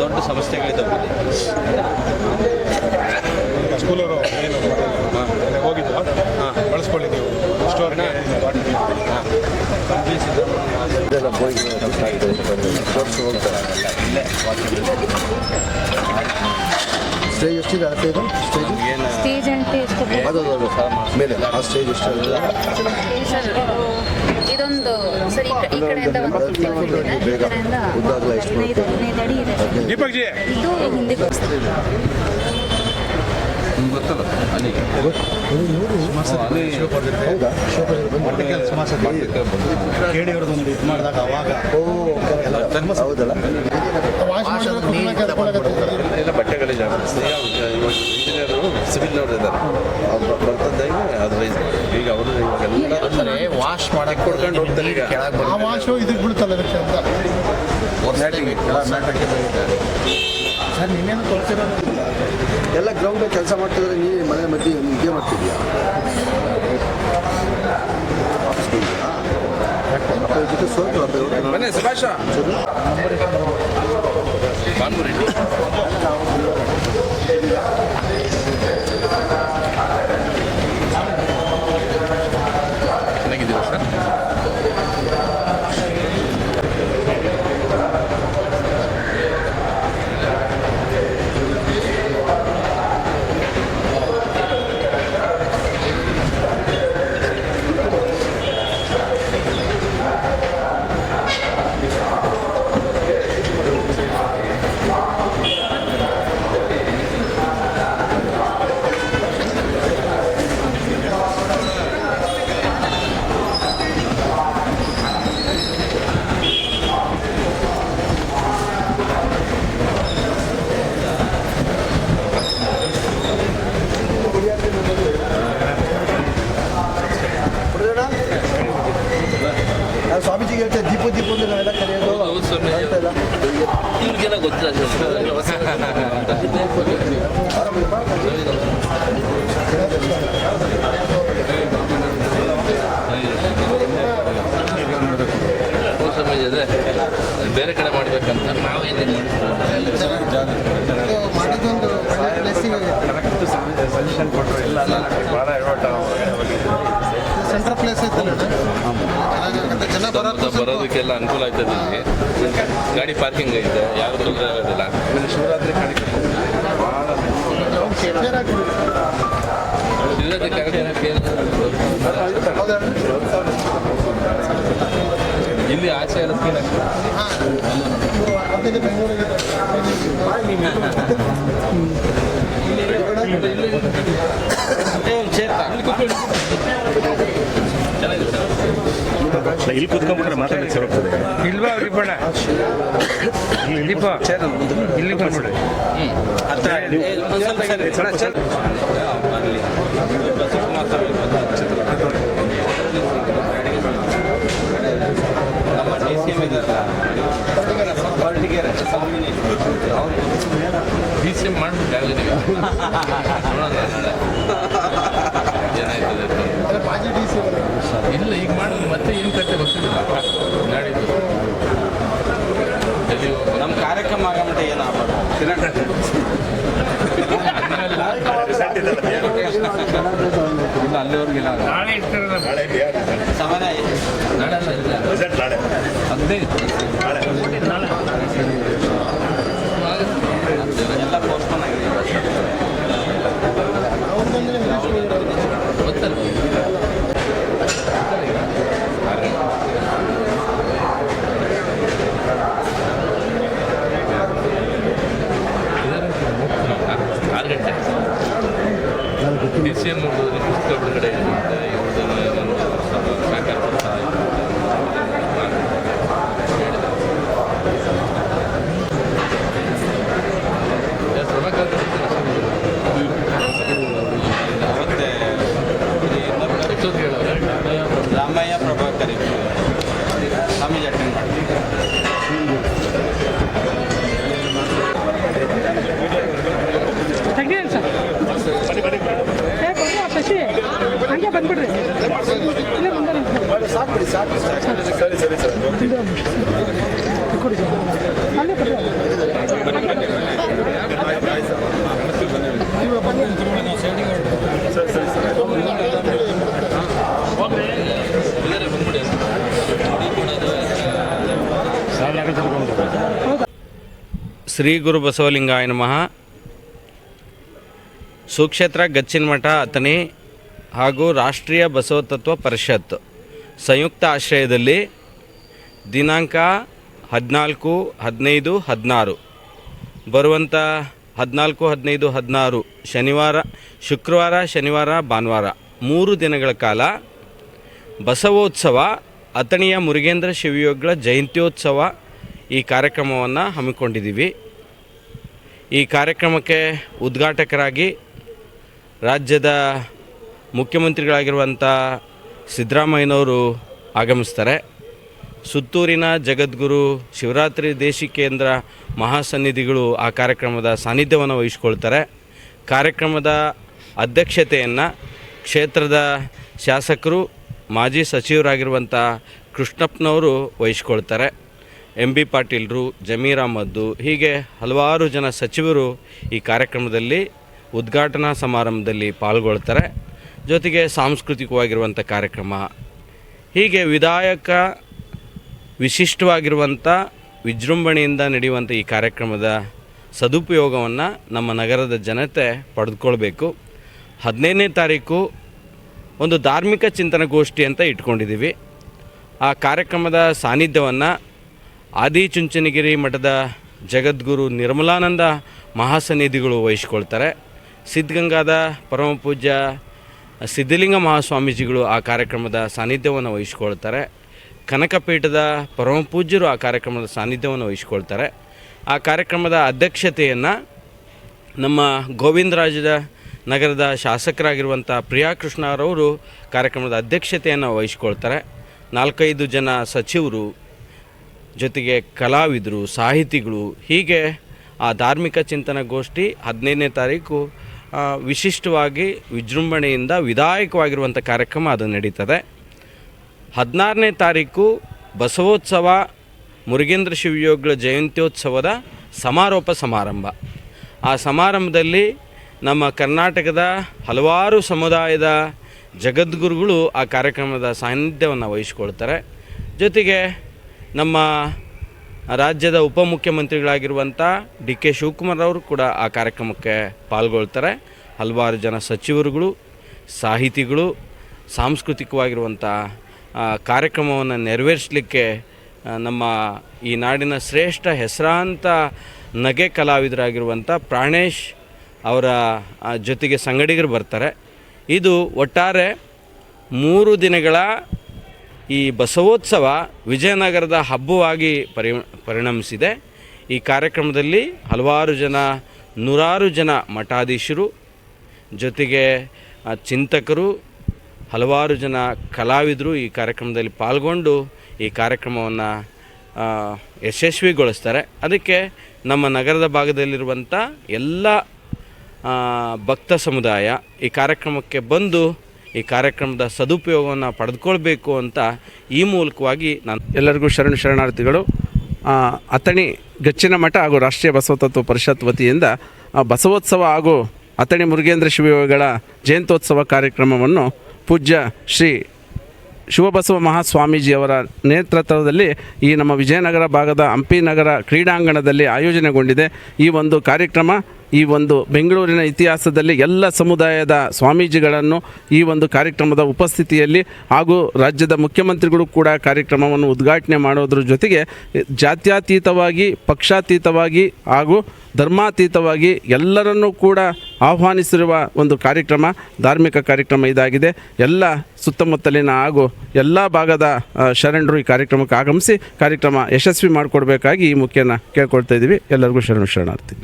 ದೊಡ್ಡ ಸಮಸ್ಯೆಗಳಿದ್ದಾವೆ. ಸ್ಕೂಲವರು ಏನು ಹೋಗಿದ್ದು ಬಳಸ್ಕೊಳ್ಳಿ ನೀವು ಸ್ಟೋರ್ನ ಸ್ಟೇಜ್ ಎಷ್ಟಿದೆ ಅಳತೆ ಇದು ಸ್ಟೇಜ್ అంటే ಎಷ್ಟು ಮೇಲೆ ಆ ಸ್ಟೇಜ್ ಎಷ್ಟು ಸರ್ ಇದೊಂದು ಸರ್ ಈ ಕಡೆಯಿಂದ ಒಂದು 50 ಫೀಟ್ ಇದೆ, ಈ ಕಡೆಯಿಂದ 15 ಅಡಿ ಇದೆ. ದೀಪಕ್ ಜಿ ಇದು ಹಿಂದೆ ಗೊತ್ತಲ್ಲ ಅಲ್ಲಿ ಕೇಳಿವ್ರದೊಂದು ಇದು ಮಾಡಿದಾಗ ಅವಾಗ ಹೌದಲ್ಲ ಎಲ್ಲ ಬಟ್ಟೆಗಳೇ ಜಾಸ್ತಿ. ಇಂಜಿನಿಯರು ಸಿವಿಲ್ನವ್ರು ಇದ್ದಾರೆ, ಅವ್ರು ಬರ್ತದ್ದಾಗಿ ಅದರ್ವೈಸ್ ಈಗ ಅವರು ಇವಾಗೆಲ್ಲ ವಾಶ್ ಮಾಡಕ್ಕೆ ಕೊಡ್ಕೊಂಡು ಹೋಗ್ತಾರೆ. ಈಗ ಆ ವಾಶು ಇದಕ್ಕೆ ಬೀಳ್ತಲ್ಲ ಇದಕ್ಕೆ ಅಂತ ಸರ್ ನಿನ್ನೇನು ತೋರಿಸಿರೋದು ಎಲ್ಲ ಗ್ರೌಂಡ್ ಕೆಲಸ ಮಾಡ್ತಿದ್ರೆ ನೀ ಮನೆ ಮಧ್ಯೆ ಇದೇ ಮಾಡ್ತಿದ್ಯಾ ಜೊತೆ ಸೋತು ಬನ್ನಿ ಸುಭಾಷ ಬಾನ್ಮುರೆಡ್ಡಿ ಚೆನ್ನಾಗಿದ್ದೀರಾ ಸರ್? ಸ್ವಾಮೀಜಿಗೆ ಹೇಳ್ತೇವೆ ದೀಪ ದೀಪ ಅಂದ್ರೆ ನಾವೆಲ್ಲ ಕರೆಯೋದು ಇವ್ರಿಗೆಲ್ಲ ಗೊತ್ತಿಲ್ಲ. ಬೇರೆ ಕಡೆ ಮಾಡ್ಬೇಕಂತ ನಾವು ಏನೇನು ಸಜೆಷನ್ ಕೊಟ್ಟರು ಎಲ್ಲ ಭಾಳ ಸೆಂಟ್ರಲ್ ಪ್ಲೇಸ್ ಐತಲ್ಲ ಜನ ಬರೋದಕ್ಕೆಲ್ಲ ಅನುಕೂಲ ಆಗ್ತದೆ. ಗಾಡಿ ಪಾರ್ಕಿಂಗ್ ಐತೆ, ಯಾರು ತೊಂದರೆ ಆಗೋದಿಲ್ಲ. ಆಮೇಲೆ ಶಿವರಾತ್ರಿ ಕಾರ್ಯಕ್ರಮ ಇಲ್ಲಿ ಆಚೆ ಎಲ್ಲ ಕ್ಲೀನ್ ಇಲ್ಲಿ ಕೂತ್ಕೊಂಡ್ಬಿಟ್ರೆ ಮಾತಾಡಲಿಕ್ಕೆ ಸರ್ ಹೋಗ್ತದೆ. ಇಲ್ವಾ ದೀಪಣ್ಣ ದೀಪ ಇಲ್ಲಿ ಬಂದ್ಬಿಡ್ರಿ. ನಮ್ಮ ಡಿ ಸಿ ಎಮ್ ಇದ್ದಾರೆ, ಡಿ ಸಿ ಎಮ್ ಮಾಡಿಬಿಟ್ಟು ಆಗಿದ್ದೀವಿ. ಏನಾಯ್ತದೆ ಇಲ್ಲ ಈಗ ಮಾಡಿದ್ರೆ ಮತ್ತೆ ಏನು ಕತೆ ಗೊತ್ತಿಲ್ಲ. ನಾಡಿದ್ದು ನಮ್ಮ ಕಾರ್ಯಕ್ರಮ ಆಗಮಟ ಏನಾಗ್ಬಾರ್ದು. ಇಲ್ಲ ಅಲ್ಲಿವರೆಗಿಲ್ಲ. ಸಮಯ ನಾಳೆ 15 ಎಲ್ಲ ಪೋಸ್ಟ್ಪೋನ್ ಆಗಿದೆ. ಗೊತ್ತಲ್ಲ ಡಿ ಸಿ ಎಮ್ ಪುಸ್ತಕ ಬಿಡುಗಡೆ ಇವ್ರದ್ದು ಸಾಕಾರ ಮತ್ತೆ Ramaiah Prabhakar Swamiji attend Aquí, Elsa. Bari, bari. Ecco, no, sì. Shri Guru ಬಸವಲಿಂಗಾಯ ನಮಃ. ಸುಕ್ಷೇತ್ರ ಗಚ್ಚಿನಮಠ ಅಥಣಿ ಹಾಗೂ ರಾಷ್ಟ್ರೀಯ ಬಸವತತ್ವ ಪರಿಷತ್ ಸಂಯುಕ್ತ ಆಶ್ರಯದಲ್ಲಿ ದಿನಾಂಕ 14, 15, 16 ಬರುವಂಥ 14, 15, 16 ಶುಕ್ರವಾರ, ಶನಿವಾರ, ಭಾನುವಾರ 3 ದಿನಗಳ ಕಾಲ ಬಸವೋತ್ಸವ ಅಥಣಿಯ ಮುರುಗೇಂದ್ರ ಶಿವಯೋಗಿಗಳ ಜಯಂತ್ಯೋತ್ಸವ ಈ ಕಾರ್ಯಕ್ರಮವನ್ನು ಹಮ್ಮಿಕೊಂಡಿದ್ದೀವಿ. ಈ ಕಾರ್ಯಕ್ರಮಕ್ಕೆ ಉದ್ಘಾಟಕರಾಗಿ ರಾಜ್ಯದ ಮುಖ್ಯಮಂತ್ರಿಗಳಾಗಿರುವಂಥ ಸಿದ್ದರಾಮಯ್ಯನವರು ಆಗಮಿಸ್ತಾರೆ. ಸುತ್ತೂರಿನ ಜಗದ್ಗುರು ಶಿವರಾತ್ರಿ ದೇಶಿಕೇಂದ್ರ ಮಹಾಸನ್ನಿಧಿಗಳು ಆ ಕಾರ್ಯಕ್ರಮದ ಸಾನ್ನಿಧ್ಯವನ್ನು ವಹಿಸ್ಕೊಳ್ತಾರೆ. ಕಾರ್ಯಕ್ರಮದ ಅಧ್ಯಕ್ಷತೆಯನ್ನು ಕ್ಷೇತ್ರದ ಶಾಸಕರು ಮಾಜಿ ಸಚಿವರಾಗಿರುವಂಥ ಕೃಷ್ಣಪ್ಪನವರು ವಹಿಸ್ಕೊಳ್ತಾರೆ. MB ಪಾಟೀಲ್ರು, ಜಮೀರ್ ಅಹ್ಮದ್ದು, ಹೀಗೆ ಹಲವಾರು ಜನ ಸಚಿವರು ಈ ಕಾರ್ಯಕ್ರಮದಲ್ಲಿ ಉದ್ಘಾಟನಾ ಸಮಾರಂಭದಲ್ಲಿ ಪಾಲ್ಗೊಳ್ತಾರೆ. ಜೊತೆಗೆ ಸಾಂಸ್ಕೃತಿಕವಾಗಿರುವಂಥ ಕಾರ್ಯಕ್ರಮ, ಹೀಗೆ ವಿಶಿಷ್ಟವಾಗಿರುವಂಥ ವಿಜೃಂಭಣೆಯಿಂದ ನಡೆಯುವಂಥ ಈ ಕಾರ್ಯಕ್ರಮದ ಸದುಪಯೋಗವನ್ನು ನಮ್ಮ ನಗರದ ಜನತೆ ಪಡೆದುಕೊಳ್ಬೇಕು. 15ನೇ ತಾರೀಕು ಒಂದು ಧಾರ್ಮಿಕ ಚಿಂತನಗೋಷ್ಠಿ ಅಂತ ಇಟ್ಕೊಂಡಿದ್ದೀವಿ. ಆ ಕಾರ್ಯಕ್ರಮದ ಸಾನ್ನಿಧ್ಯವನ್ನು ಆದಿಚುಂಚನಗಿರಿ ಮಠದ ಜಗದ್ಗುರು ನಿರ್ಮಲಾನಂದ ಮಹಾಸನ್ನಿಧಿಗಳು ವಹಿಸ್ಕೊಳ್ತಾರೆ. ಸಿದ್ಧಗಂಗಾದ ಪರಮಪೂಜ್ಯ ಸಿದ್ಧಲಿಂಗ ಮಹಾಸ್ವಾಮೀಜಿಗಳು ಆ ಕಾರ್ಯಕ್ರಮದ ಸಾನ್ನಿಧ್ಯವನ್ನು ವಹಿಸ್ಕೊಳ್ತಾರೆ. ಕನಕಪೀಠದ ಪರಮಪೂಜ್ಯರು ಆ ಕಾರ್ಯಕ್ರಮದ ಸಾನ್ನಿಧ್ಯವನ್ನು ವಹಿಸ್ಕೊಳ್ತಾರೆ. ಆ ಕಾರ್ಯಕ್ರಮದ ಅಧ್ಯಕ್ಷತೆಯನ್ನು ನಮ್ಮ ಗೋವಿಂದರಾಜ ನಗರದ ಶಾಸಕರಾಗಿರುವಂಥ ಪ್ರಿಯಾ ಕೃಷ್ಣರವರು ಕಾರ್ಯಕ್ರಮದ ಅಧ್ಯಕ್ಷತೆಯನ್ನು ವಹಿಸ್ಕೊಳ್ತಾರೆ. 4-5 ಜನ ಸಚಿವರು, ಜೊತೆಗೆ ಕಲಾವಿದರು, ಸಾಹಿತಿಗಳು, ಹೀಗೆ ಆ ಧಾರ್ಮಿಕ ಚಿಂತನಗೋಷ್ಠಿ 15ನೇ ತಾರೀಕು ವಿಶಿಷ್ಟವಾಗಿ ವಿಜೃಂಭಣೆಯಿಂದ ವಿಧಾಯಕವಾಗಿರುವಂಥ ಕಾರ್ಯಕ್ರಮ ಅದು ನಡೀತದೆ. 16ನೇ ತಾರೀಕು ಬಸವೋತ್ಸವ ಮುರುಗೇಂದ್ರ ಶಿವಯೋಗಿಗಳ ಜಯಂತ್ಯೋತ್ಸವದ ಸಮಾರೋಪ ಸಮಾರಂಭ. ಆ ಸಮಾರಂಭದಲ್ಲಿ ನಮ್ಮ ಕರ್ನಾಟಕದ ಹಲವಾರು ಸಮುದಾಯದ ಜಗದ್ಗುರುಗಳು ಆ ಕಾರ್ಯಕ್ರಮದ ಸಾನ್ನಿಧ್ಯವನ್ನು ವಹಿಸ್ಕೊಳ್ತಾರೆ. ಜೊತೆಗೆ ನಮ್ಮ ರಾಜ್ಯದ ಉಪಮುಖ್ಯಮಂತ್ರಿಗಳಾಗಿರುವಂಥ DK ಶಿವಕುಮಾರ್ ಅವರು ಕೂಡ ಆ ಕಾರ್ಯಕ್ರಮಕ್ಕೆ ಪಾಲ್ಗೊಳ್ತಾರೆ. ಹಲವಾರು ಜನ ಸಚಿವರುಗಳು, ಸಾಹಿತಿಗಳು, ಸಾಂಸ್ಕೃತಿಕವಾಗಿರುವಂಥ ಕಾರ್ಯಕ್ರಮವನ್ನು ನೆರವೇರಿಸಲಿಕ್ಕೆ ನಮ್ಮ ಈ ನಾಡಿನ ಶ್ರೇಷ್ಠ ಹೆಸರಾಂತ ನಗೆ ಕಲಾವಿದರಾಗಿರುವಂಥ ಪ್ರಾಣೇಶ್ ಅವರ ಜೊತೆಗೆ ಸಂಗಡಿಗರು ಬರ್ತಾರೆ. ಇದು ಒಟ್ಟಾರೆ 3 ದಿನಗಳ ಈ ಬಸವೋತ್ಸವ ವಿಜಯನಗರದ ಹಬ್ಬವಾಗಿ ಪರಿಣಮಿಸಿದೆ. ಈ ಕಾರ್ಯಕ್ರಮದಲ್ಲಿ ನೂರಾರು ಜನ ಮಠಾಧೀಶರು, ಜೊತೆಗೆ ಚಿಂತಕರು, ಹಲವಾರು ಜನ ಕಲಾವಿದರು ಈ ಕಾರ್ಯಕ್ರಮದಲ್ಲಿ ಪಾಲ್ಗೊಂಡು ಈ ಕಾರ್ಯಕ್ರಮವನ್ನು ಯಶಸ್ವಿಗೊಳಿಸ್ತಾರೆ. ಅದಕ್ಕೆ ನಮ್ಮ ನಗರದ ಭಾಗದಲ್ಲಿರುವಂಥ ಎಲ್ಲ ಭಕ್ತ ಸಮುದಾಯ ಈ ಕಾರ್ಯಕ್ರಮಕ್ಕೆ ಬಂದು ಈ ಕಾರ್ಯಕ್ರಮದ ಸದುಪಯೋಗವನ್ನು ಪಡೆದುಕೊಳ್ಬೇಕು ಅಂತ ಈ ಮೂಲಕವಾಗಿ ನಾನು ಎಲ್ಲರಿಗೂ ಶರಣಾರ್ಥಿಗಳು. ಅಥಣಿ ಗಚ್ಚಿನ ಮಠ ಹಾಗೂ ರಾಷ್ಟ್ರೀಯ ಬಸವತತ್ವ ಪರಿಷತ್ ವತಿಯಿಂದ ಬಸವೋತ್ಸವ ಹಾಗೂ ಅಥಣಿ ಮುರುಗೇಂದ್ರ ಶಿವಯೋಗಿಗಳ ಜಯಂತ್ಯೋತ್ಸವ ಕಾರ್ಯಕ್ರಮವನ್ನು ಪೂಜ್ಯ ಶ್ರೀ ಶಿವಬಸವ ಮಹಾಸ್ವಾಮೀಜಿಯವರ ನೇತೃತ್ವದಲ್ಲಿ ಈ ನಮ್ಮ ವಿಜಯನಗರ ಭಾಗದ ಹಂಪಿ ನಗರ ಕ್ರೀಡಾಂಗಣದಲ್ಲಿ ಆಯೋಜನೆಗೊಂಡಿದೆ. ಈ ಒಂದು ಕಾರ್ಯಕ್ರಮ ಈ ಒಂದು ಬೆಂಗಳೂರಿನ ಇತಿಹಾಸದಲ್ಲಿ ಎಲ್ಲ ಸಮುದಾಯದ ಸ್ವಾಮೀಜಿಗಳನ್ನು ಈ ಒಂದು ಕಾರ್ಯಕ್ರಮದ ಉಪಸ್ಥಿತಿಯಲ್ಲಿ ಹಾಗೂ ರಾಜ್ಯದ ಮುಖ್ಯಮಂತ್ರಿಗಳು ಕೂಡ ಕಾರ್ಯಕ್ರಮವನ್ನು ಉದ್ಘಾಟನೆ ಮಾಡೋದ್ರ ಜೊತೆಗೆ ಜಾತ್ಯತೀತವಾಗಿ, ಪಕ್ಷಾತೀತವಾಗಿ ಹಾಗೂ ಧರ್ಮಾತೀತವಾಗಿ ಎಲ್ಲರನ್ನೂ ಕೂಡ ಆಹ್ವಾನಿಸಿರುವ ಒಂದು ಕಾರ್ಯಕ್ರಮ, ಧಾರ್ಮಿಕ ಕಾರ್ಯಕ್ರಮ ಇದಾಗಿದೆ. ಎಲ್ಲ ಸುತ್ತಮುತ್ತಲಿನ ಹಾಗೂ ಎಲ್ಲ ಭಾಗದ ಶರಣರು ಈ ಕಾರ್ಯಕ್ರಮಕ್ಕೆ ಆಗಮಿಸಿ ಕಾರ್ಯಕ್ರಮ ಯಶಸ್ವಿ ಮಾಡಿಕೊಡ್ಬೇಕಾಗಿ ಈ ಮುಖ್ಯನ ಕೇಳ್ಕೊಳ್ತಾ ಇದ್ದೀವಿ. ಎಲ್ಲರಿಗೂ ಶರಣಾರ್ಥಿ.